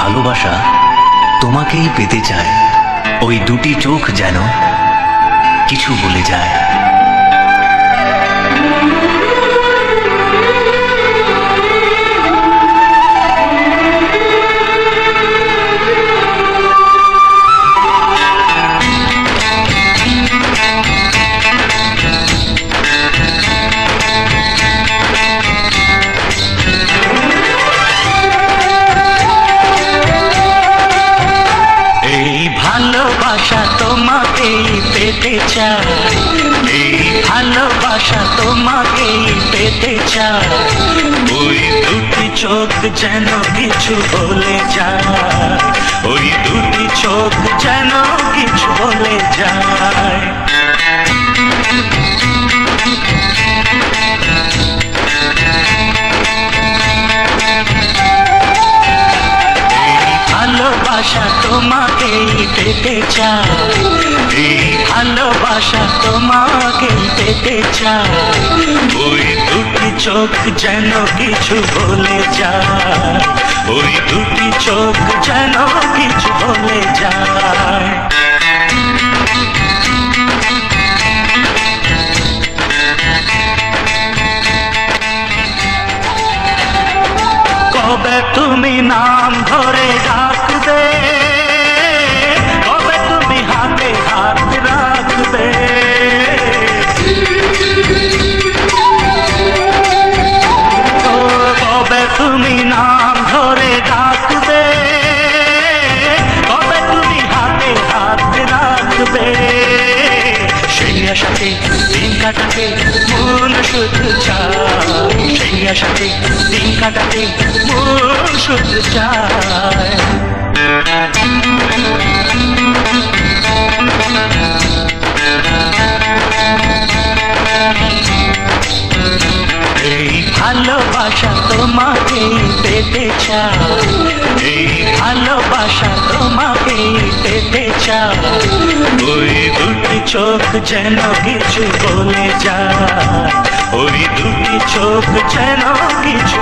ভালোবাসা তোমাকেই পেতে চায়, ওই দুটি চোখ যেন কিছু বলে যায়। ভালোবাসা তোমাকেই পেতে চায়, এই ভালোবাসা তোমাকেই পেতে চায়, ওই দুটি চোখ যেন কিছু বলে যায়, ওই দুটি চোখ যেন কিছু বলে যায়। ভালোবাসা তোমাকেই পেতে চায়, এই ভালোবাসা তোমাকেই পেতে চায়, ওই দুটি চোখ যেন কিছু বলে যায়, ওই দুটি চোখ যেন কিছু বলে যায়। কবে তুমি নাম ধরে ডাকবে, কবে তুমি হাতে হাত রাখবে, কবে তুমি নাম ধরে ডাকবে, কবে তুমি হাতে হাত রাখবে, সেই আশাতে দিন কাটাতে মন শুধু চায়, সেই আশাতে দিন কাটাতে মন শুধু চায়। এই ভালোবাসা তোমাকেই পেতে চায়, এই ভালোবাসা তোমাকেই পেতে চায়, ওই দুটি চোখ যেন কিছু বলে যায়, ওই দুটি চোখ যেন কিছু